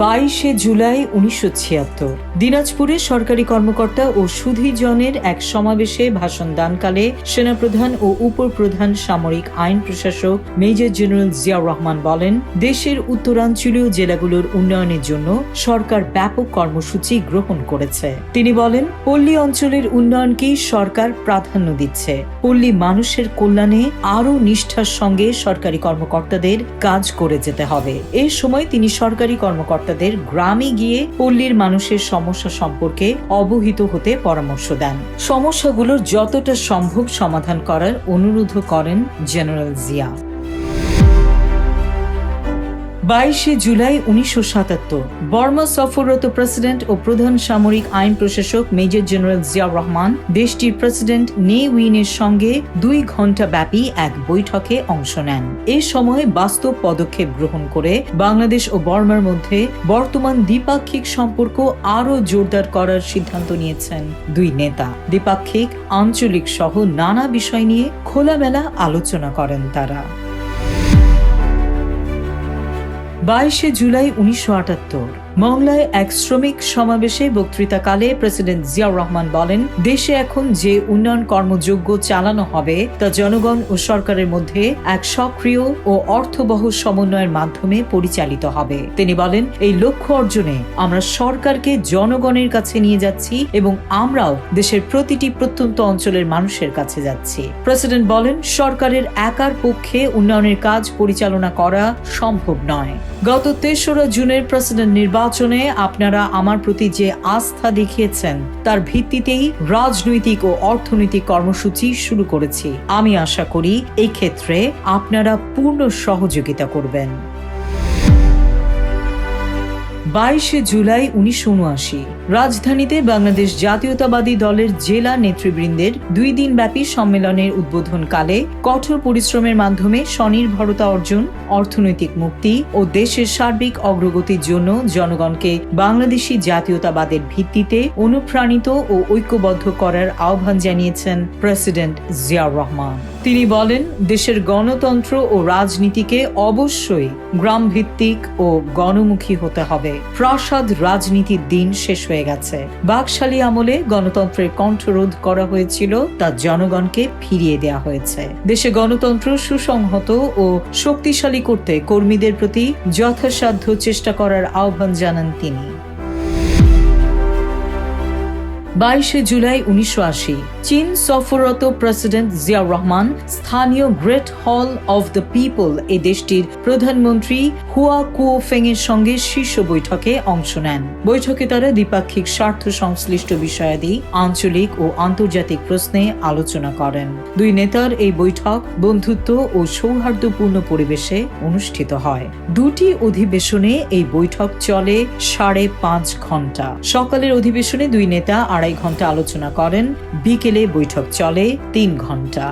22শে জুলাই 1976 দিনাজপুরে সরকারি কর্মকর্তা ও সুধীজনের এক সমাবেশে ভাষণ দানকালে সেনাপ্রধান ও উপপ্রধান সামরিক আইন প্রশাসক মেজর জেনারেল জিয়াউর রহমান বলেন, দেশের উত্তরাঞ্চলীয় জেলাগুলোর উন্নয়নের জন্য সরকার ব্যাপক কর্মসূচি গ্রহণ করেছে। তিনি বলেন, পল্লী অঞ্চলের উন্নয়নকেই সরকার প্রাধান্য দিচ্ছে। পল্লী মানুষের কল্যাণে আরও নিষ্ঠার সঙ্গে সরকারি কর্মকর্তাদের কাজ করে যেতে হবে। এই সময় তিনি সরকারি কর্মকর্তাদের গ্রামে গিয়ে পল্লীর মানুষের সমস্যা সম্পর্কে অবহিত হতে পরামর্শ দেন। সমস্যাগুলোর যতটা সম্ভব সমাধান করার অনুরোধ করেন জেনারেল জিয়া। 22শে জুলাই 1977 বর্মা সফররত প্রেসিডেন্ট ও প্রধান সামরিক আইন প্রশাসক মেজর জেনারেল জিয়াউর রহমান দেশটির প্রেসিডেন্ট নে উইনের সঙ্গে 2 ঘণ্টা ব্যাপী এক বৈঠকে অংশ নেন। এ সময় বাস্তব পদক্ষেপ গ্রহণ করে বাংলাদেশ ও বর্মার মধ্যে বর্তমান দ্বিপাক্ষিক সম্পর্ক আরও জোরদার করার সিদ্ধান্ত নিয়েছেন 2 নেতা। দ্বিপাক্ষিক, আঞ্চলিক সহ নানা বিষয় নিয়ে খোলামেলা আলোচনা করেন তারা। 22শে জুলাই 1978 মংলায় এক শ্রমিক সমাবেশে বক্তৃতাকালে প্রেসিডেন্ট জিয়াউর রহমান বলেন, দেশে এখন যে উন্নয়ন কর্মযজ্ঞ চালানো হবে তা জনগণ ও সরকারের মধ্যে এক সক্রিয় ও অর্থবহ সমন্বয়ের মাধ্যমে পরিচালিত হবে। তিনি বলেন, এই লক্ষ্য অর্জনে আমরা সরকারকে জনগণের কাছে নিয়ে যাচ্ছি এবং আমরাও দেশের প্রতিটি প্রত্যন্ত অঞ্চলের মানুষের কাছে যাচ্ছি। প্রেসিডেন্ট বলেন, সরকারের একার পক্ষে উন্নয়নের কাজ পরিচালনা করা সম্ভব নয়। গত 3রা জুনের প্রেসিডেন্ট নির্বাচনে আপনারা আমার প্রতি যে আস্থা দেখিয়েছেন তার ভিত্তিতেই রাজনৈতিক ও অর্থনৈতিক কর্মসূচি শুরু করেছি। আমি আশা করি এই ক্ষেত্রে আপনারা পূর্ণ সহযোগিতা করবেন। 22শে জুলাই 1979 রাজধানীতে বাংলাদেশ জাতীয়তাবাদী দলের জেলা নেতৃবৃন্দের 2 দিনব্যাপী সম্মেলনের উদ্বোধনকালে কঠোর পরিশ্রমের মাধ্যমে স্বনির্ভরতা অর্জন, অর্থনৈতিক মুক্তি ও দেশের সার্বিক অগ্রগতির জন্য জনগণকে বাংলাদেশি জাতীয়তাবাদের ভিত্তিতে অনুপ্রাণিত ও ঐক্যবদ্ধ করার আহ্বান জানিয়েছেন প্রেসিডেন্ট জিয়াউর রহমান। তিনি বলেন, দেশের গণতন্ত্র ও রাজনীতিকে অবশ্যই গ্রামভিত্তিক ও গণমুখী হতে হবে। প্রাসাদ রাজনীতির দিন শেষ হয়ে গেছে। বাকশালী আমলে গণতন্ত্রের কণ্ঠরোধ করা হয়েছিল, তা জনগণকে ফিরিয়ে দেওয়া হয়েছে। দেশে গণতন্ত্র সুসংহত ও শক্তিশালী করতে কর্মীদের প্রতি যথাসাধ্য চেষ্টা করার আহ্বান জানান তিনি। 22শে জুলাই 1980 চীন সফররত প্রেসিডেন্ট জিয়াউর রহমান স্থানীয় গ্রেট হল অব দ্য পিপল এই দেশটির প্রধানমন্ত্রী হুয়া কুওফেং এর সঙ্গে শীর্ষ বৈঠকে অংশ নেন। বৈঠকে তারা দ্বিপাক্ষিক স্বার্থ সংশ্লিষ্ট বিষয়াদি, আঞ্চলিক ও আন্তর্জাতিক প্রশ্নে আলোচনা করেন। 2 নেতার এই বৈঠক বন্ধুত্ব ও সৌহার্দ্যপূর্ণ পরিবেশে অনুষ্ঠিত হয়। 2টি অধিবেশনে এই বৈঠক চলে 5.5 ঘণ্টা। সকালের অধিবেশনে 2 নেতা 2.5 ঘণ্টা আলোচনা করেন, বিকেলে বৈঠক চলে 3 ঘণ্টা।